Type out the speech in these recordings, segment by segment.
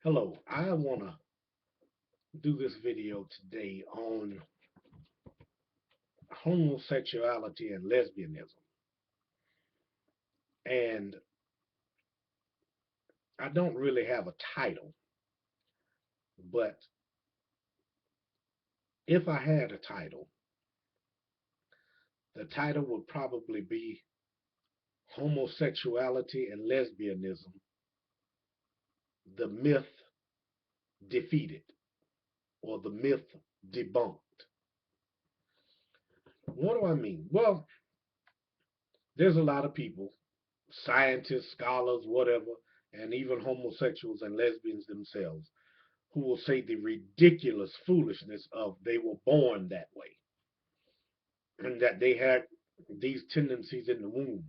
Hello, I want to do this video today on homosexuality and lesbianism. And I don't really have a title, but if I had a title, the title would probably be Homosexuality and Lesbianism, the myth defeated or the myth debunked. What do I mean? Well, there's a lot of people, scientists, scholars, whatever, and even homosexuals and lesbians themselves who will say the ridiculous foolishness of they were born that way and that they had these tendencies in the womb.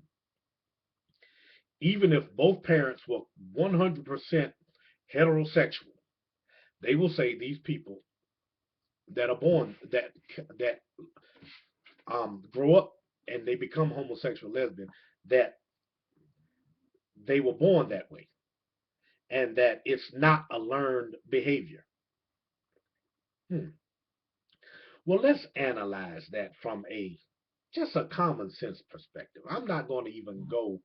Even if both parents were 100% heterosexual, they will say these people that are born that grow up and they become homosexual lesbian that they were born that way and that it's not a learned behavior. Hmm. Well, let's analyze that from a just a common sense perspective. I'm not going to even go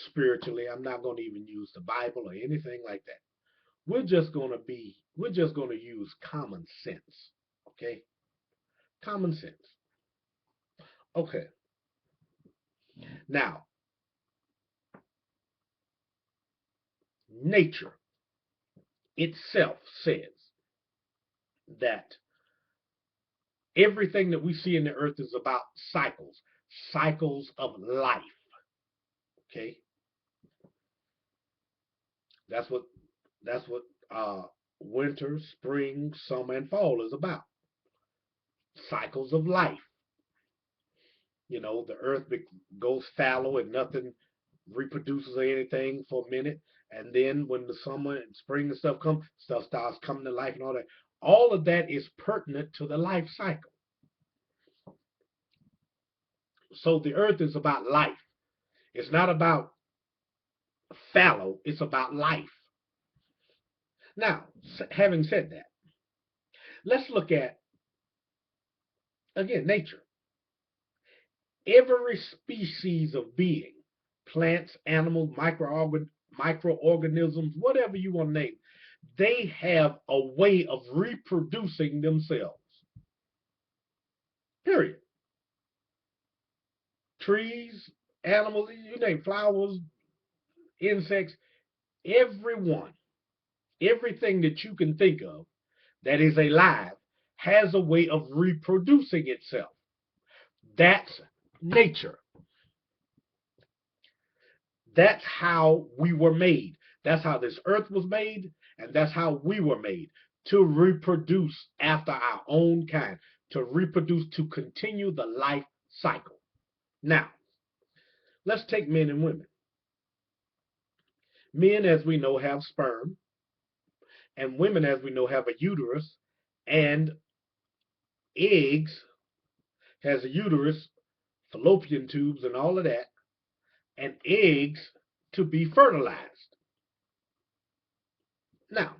spiritually. I'm not going to even use the Bible or anything like that. We're just going to use common sense. Okay? Common sense. Okay. Now, nature itself says that everything that we see in the earth is about cycles, cycles of life. Okay? That's what that's what winter, spring, summer, and fall is about. Cycles of life. The earth goes fallow and nothing reproduces or anything for a minute. And then when the summer and spring and stuff come, stuff starts coming to life and all that. All of that is pertinent to the life cycle. So the earth is about life. It's not about fallow, it's about life. Now, having said that, let's look at, again, nature. Every species of being, plants, animals, microorganisms, whatever you want to name, they have a way of reproducing themselves. Period. Trees, animals, you name flowers, insects, everyone, everything that you can think of that is alive has a way of reproducing itself. That's nature. That's how we were made. That's how this earth was made, and that's how we were made to reproduce after our own kind, to reproduce, to continue the life cycle. Now, let's take men and women. Men, as we know, have sperm, and women, as we know, have a uterus, and eggs has a uterus, fallopian tubes, and all of that, and eggs to be fertilized. Now,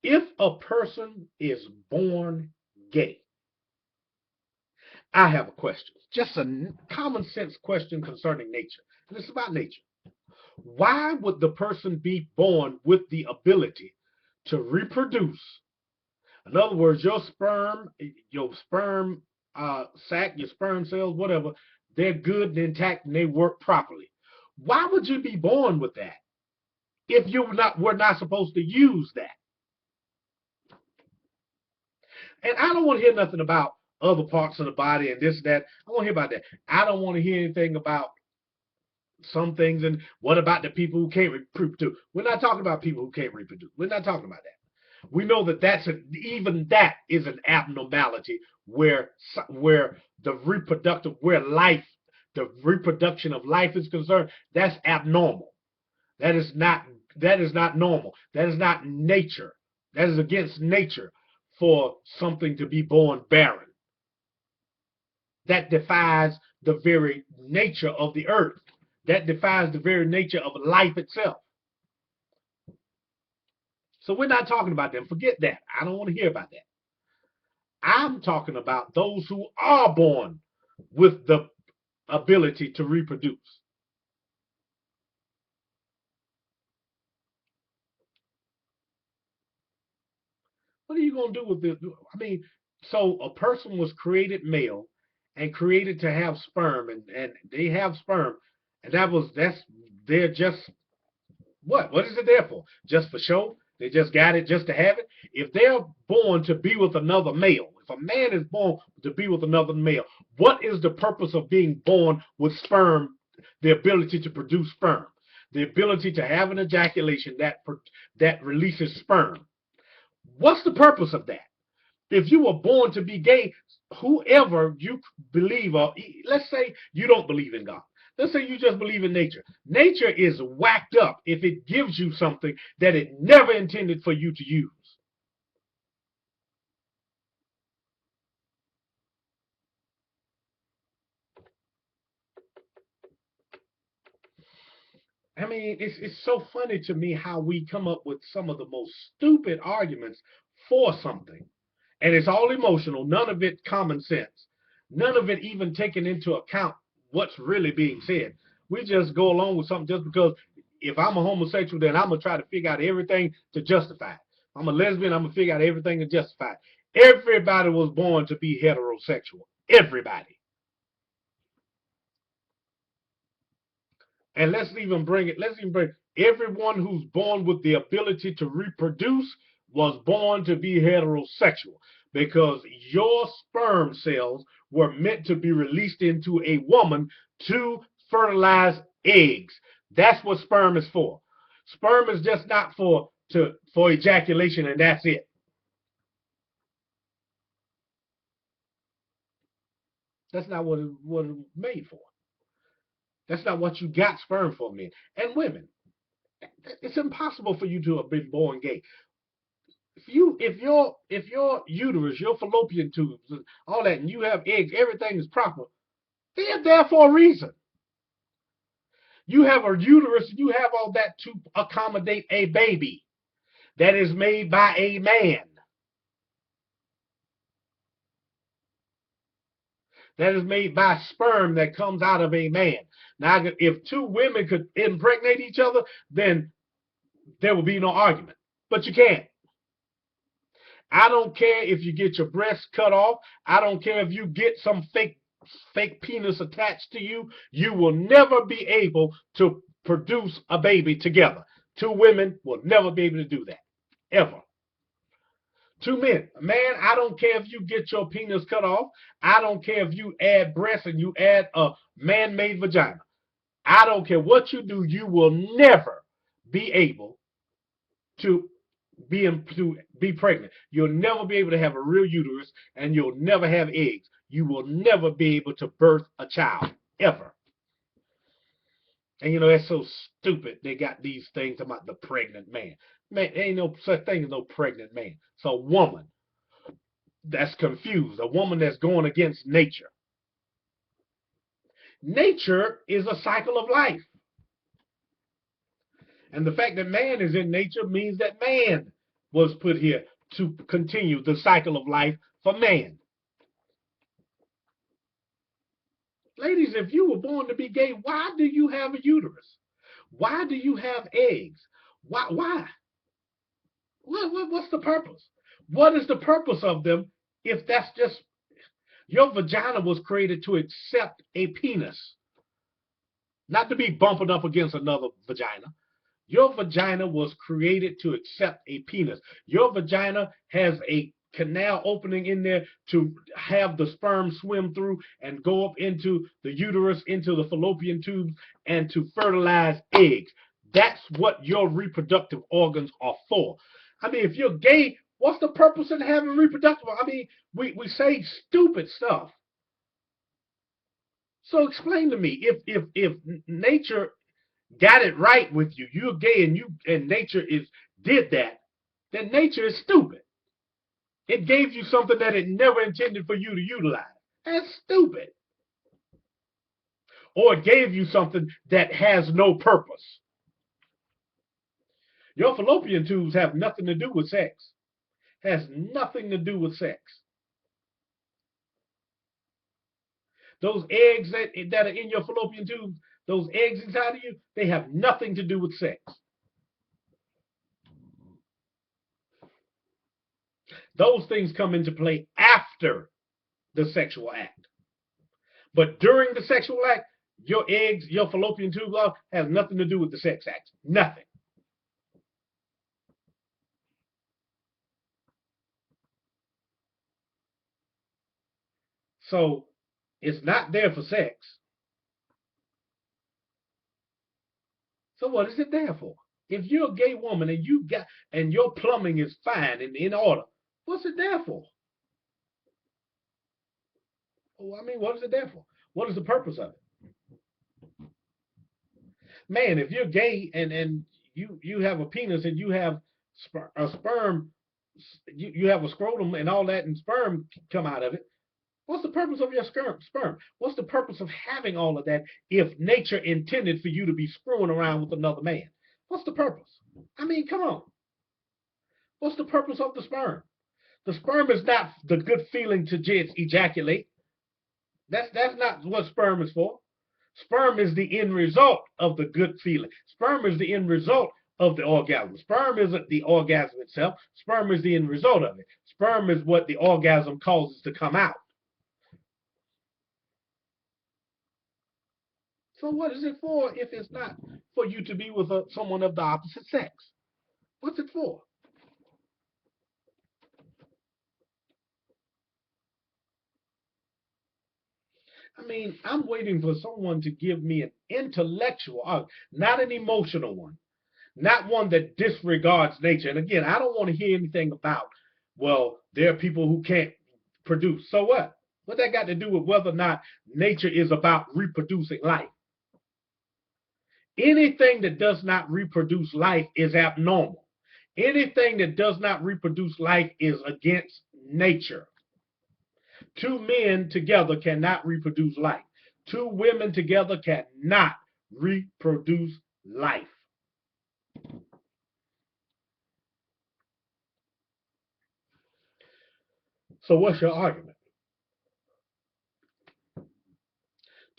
if a person is born gay, I have a question, just a common sense question concerning nature, and it's about nature. Why would the person be born with the ability to reproduce? In other words, your sperm sac, your sperm cells, whatever, they're good and intact and they work properly. Why would you be born with that if you were not supposed to use that? And I don't want to hear nothing about other parts of the body and this, that. I want to hear about that. I don't want to hear anything about some things and what about the people who can't reproduce. We're not talking about people who can't reproduce. We're not talking about that. We know that even that is an abnormality where the reproduction of life is concerned. That's abnormal. That is not normal. That is not nature. That is against nature for something to be born barren. That defies the very nature of the earth. That defies the very nature of life itself. So we're not talking about them. Forget that. I don't want to hear about that. I'm talking about those who are born with the ability to reproduce. What are you going to do with this? I mean, so a person was created male and created to have sperm, and they have sperm, and they're just what? What is it there for? Just for show? They just got it just to have it? If they're born to be with another male, if a man is born to be with another male, what is the purpose of being born with sperm, the ability to produce sperm, the ability to have an ejaculation that releases sperm? What's the purpose of that? If you were born to be gay, whoever you believe, or let's say you don't believe in God. Let's say you just believe in nature. Nature is whacked up if it gives you something that it never intended for you to use. I mean, it's so funny to me how we come up with some of the most stupid arguments for something. And it's all emotional, none of it common sense, none of it even taking into account what's really being said. We just go along with something just because if I'm a homosexual, then I'm going to try to figure out everything to justify it. If I'm a lesbian, I'm going to figure out everything to justify it. Everybody was born to be heterosexual. Everybody. And let's even bring everyone who's born with the ability to reproduce was born to be heterosexual because your sperm cells were meant to be released into a woman to fertilize eggs. That's what sperm is for. Sperm is just not for ejaculation and that's it. That's not what it was made for. That's not what you got sperm for, men and women. It's impossible for you to have been born gay. If your uterus, your fallopian tubes, and all that, and you have eggs, everything is proper. They're there for a reason. You have a uterus, you have all that to accommodate a baby that is made by a man. That is made by sperm that comes out of a man. Now, if two women could impregnate each other, then there would be no argument. But you can't. I don't care if you get your breasts cut off. I don't care if you get some fake penis attached to you. You will never be able to produce a baby together. Two women will never be able to do that. Ever. Two men. Man, I don't care if you get your penis cut off. I don't care if you add breasts and you add a man-made vagina. I don't care what you do. You will never be able to be pregnant. You'll never be able to have a real uterus, and you'll never have eggs. You will never be able to birth a child ever. And that's so stupid. They got these things about the pregnant man. Man, there ain't no such thing as no pregnant man. It's a woman that's confused, a woman that's going against nature. Nature is a cycle of life. And the fact that man is in nature means that man was put here to continue the cycle of life for man. Ladies, if you were born to be gay, why do you have a uterus? Why do you have eggs? Why? What's the purpose? What is the purpose of them if that's just your vagina was created to accept a penis, not to be bumping up against another vagina. Your vagina was created to accept a penis. Your vagina has a canal opening in there to have the sperm swim through and go up into the uterus, into the fallopian tubes, and to fertilize eggs. That's what your reproductive organs are for. I mean, if you're gay, what's the purpose in having reproductive? I mean, we say stupid stuff. So explain to me, if nature got it right with you, you're gay and nature did that, then nature is stupid. It gave you something that it never intended for you to utilize. That's stupid. Or it gave you something that has no purpose. Your fallopian tubes have nothing to do with sex. Has nothing to do with sex. Those eggs that are in your fallopian tubes, those eggs inside of you, they have nothing to do with sex. Those things come into play after the sexual act. But during the sexual act, your eggs, your fallopian tube has nothing to do with the sex act. Nothing. So it's not there for sex. So what is it there for? If you're a gay woman and your plumbing is fine and in order, what's it there for? Well, I mean, what is it there for? What is the purpose of it? Man, if you're gay and you have a penis and you have a sperm, you have a scrotum and all that, and sperm come out of it. What's the purpose of your sperm? What's the purpose of having all of that if nature intended for you to be screwing around with another man? What's the purpose? I mean, come on. What's the purpose of the sperm? The sperm is not the good feeling to just ejaculate. That's not what sperm is for. Sperm is the end result of the good feeling. Sperm is the end result of the orgasm. Sperm isn't the orgasm itself. Sperm is the end result of it. Sperm is what the orgasm causes to come out. So what is it for if it's not for you to be with someone of the opposite sex? What's it for? I mean, I'm waiting for someone to give me an intellectual, not an emotional one, not one that disregards nature. And again, I don't want to hear anything about, well, there are people who can't produce. So what? What that got to do with whether or not nature is about reproducing life? Anything that does not reproduce life is abnormal. Anything that does not reproduce life is against nature. Two men together cannot reproduce life. Two women together cannot reproduce life. So what's your argument?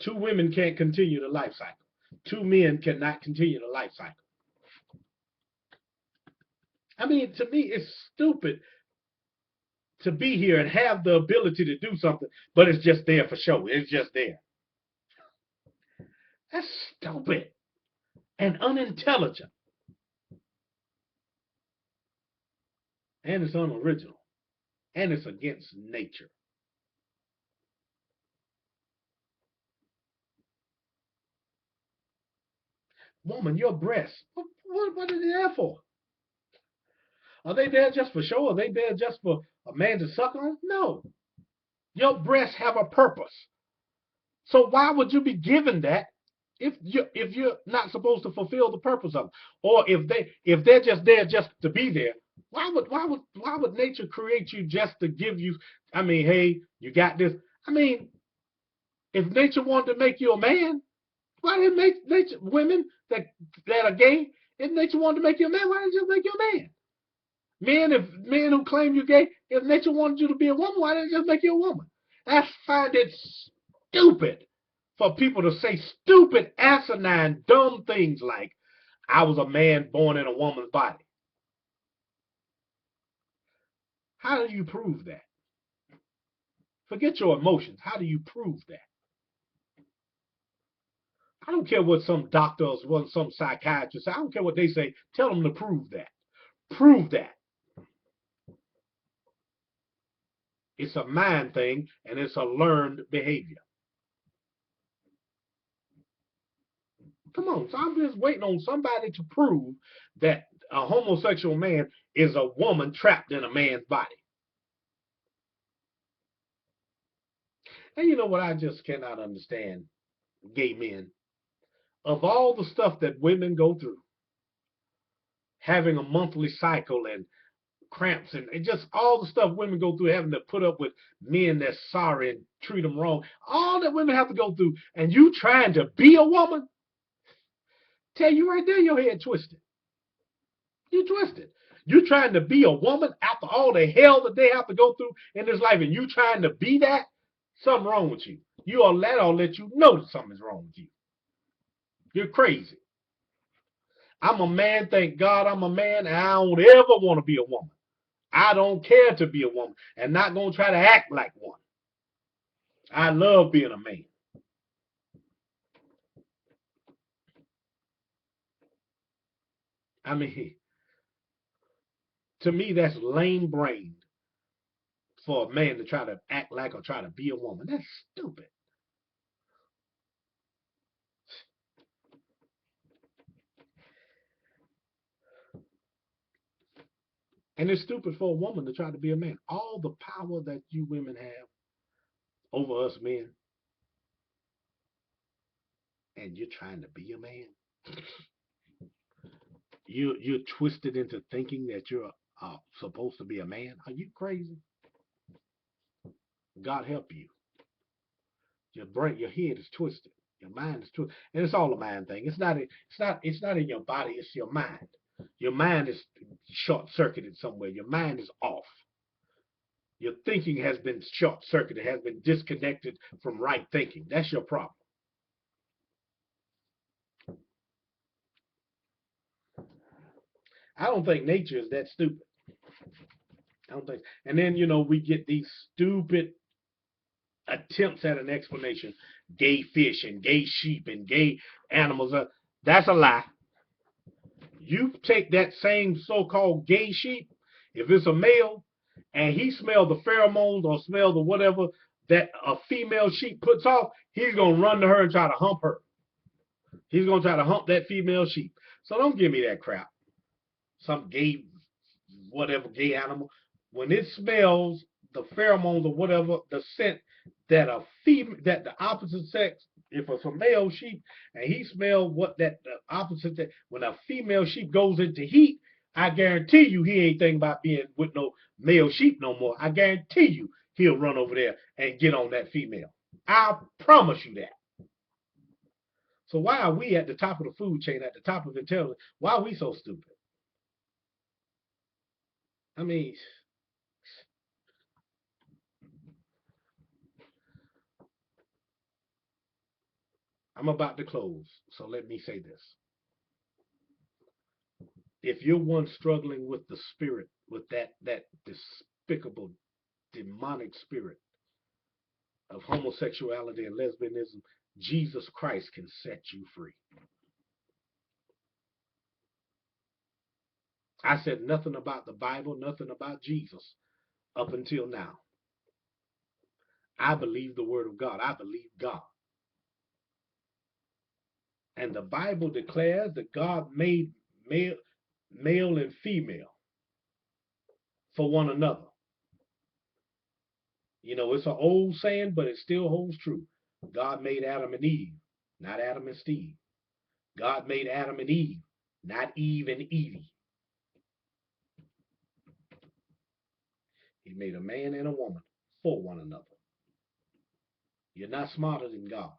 Two women can't continue the life cycle. Two men cannot continue the life cycle. I mean, to me, it's stupid to be here and have the ability to do something, but it's just there for show. It's just there. That's stupid and unintelligent. And it's unoriginal. And it's against nature. Woman, your breasts, what are they there for? Are they there just for show? Are they there just for a man to suck on? No. Your breasts have a purpose. So why would you be given that if you're not supposed to fulfill the purpose of it? Or if they're just there just to be there, why would nature create you just to give you, I mean, hey, you got this. I mean, if nature wanted to make you a man, why didn't nature women that are gay, if nature wanted to make you a man, why didn't it just make you a man? Men who claim you're gay, if nature wanted you to be a woman, why didn't it just make you a woman? I find it stupid for people to say stupid, asinine, dumb things like, I was a man born in a woman's body. How do you prove that? Forget your emotions. How do you prove that? I don't care what some doctors, what some psychiatrists say. I don't care what they say. Tell them to prove that. Prove that. It's a mind thing, and it's a learned behavior. Come on, so I'm just waiting on somebody to prove that a homosexual man is a woman trapped in a man's body. And you know what I just cannot understand, gay men. Of all the stuff that women go through, having a monthly cycle and cramps and just all the stuff women go through, having to put up with men that's sorry and treat them wrong, all that women have to go through, and you trying to be a woman, tell you right there your head twisted. You twisted. You trying to be a woman after all the hell that they have to go through in this life, and you trying to be that? Something wrong with you. I'll let you know that something's wrong with you. You're crazy. I'm a man, thank God I'm a man, and I don't ever want to be a woman. I don't care to be a woman, and not gonna try to act like one. I love being a man. I mean, to me, that's lame brained for a man to try to act like or try to be a woman. That's stupid. And it's stupid for a woman to try to be a man. All the power that you women have over us men, and you're trying to be a man. You're twisted into thinking that you're supposed to be a man. Are you crazy? God help you. Your brain, your head is twisted. Your mind is twisted, and it's all a mind thing. It's not in your body. It's your mind. Your mind is short circuited somewhere. Your mind is off. Your thinking has been short circuited, has been disconnected from right thinking. That's your problem. I don't think nature is that stupid. I don't think. And then we get these stupid attempts at an explanation. Gay fish and gay sheep and gay animals. That's a lie. You take that same so-called gay sheep, if it's a male, and he smells the pheromones or smells the whatever that a female sheep puts off, he's gonna run to her and try to hump her. He's gonna try to hump that female sheep. So don't give me that crap. Some gay, whatever gay animal, when it smells the pheromones or whatever, the scent that that the opposite sex, if it's a male sheep and he smells what that the opposite sex, when a female sheep goes into heat, I guarantee you he ain't thinking about being with no male sheep no more. I guarantee you he'll run over there and get on that female. I promise you that. So why are we at the top of the food chain, at the top of intelligence? Why are we so stupid? I mean, I'm about to close, so let me say this. If you're one struggling with the spirit, with that despicable demonic spirit of homosexuality and lesbianism, Jesus Christ can set you free. I said nothing about the Bible, nothing about Jesus up until now. I believe the word of God. I believe God. And the Bible declares that God made male and female for one another. It's an old saying, but it still holds true. God made Adam and Eve, not Adam and Steve. God made Adam and Eve, not Eve and Evie. He made a man and a woman for one another. You're not smarter than God.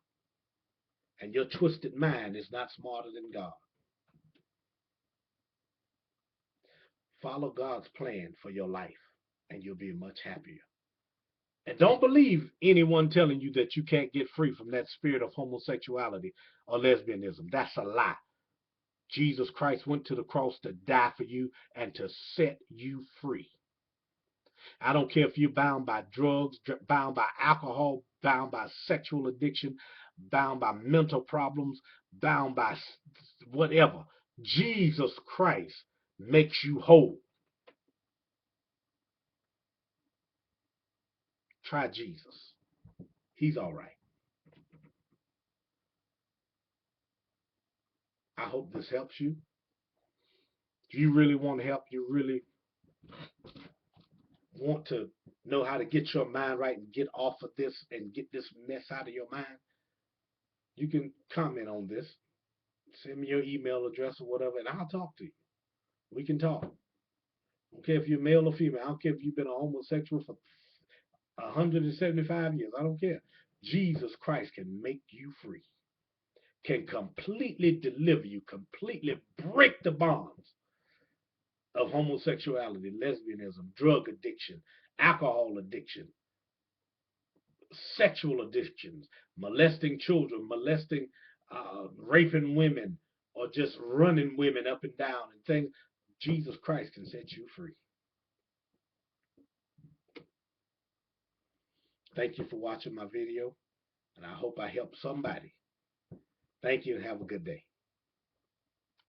And your twisted mind is not smarter than God. Follow God's plan for your life, and you'll be much happier. And don't believe anyone telling you that you can't get free from that spirit of homosexuality or lesbianism. That's a lie. Jesus Christ went to the cross to die for you and to set you free. I don't care if you're bound by drugs, bound by alcohol, bound by sexual addiction, bound by mental problems, bound by whatever. Jesus Christ makes you whole. Try Jesus. He's all right. I hope this helps you. Do you really want to help? You really want to know how to get your mind right and get off of this and get this mess out of your mind? You can comment on this. Send me your email address or whatever, and I'll talk to you. We can talk. I don't care if you're male or female. I don't care if you've been a homosexual for 175 years. I don't care. Jesus Christ can make you free, can completely deliver you, completely break the bonds of homosexuality, lesbianism, drug addiction, alcohol addiction, sexual addictions, molesting children, molesting, raping women, or just running women up and down and things, Jesus Christ can set you free. Thank you for watching my video, and I hope I helped somebody. Thank you and have a good day.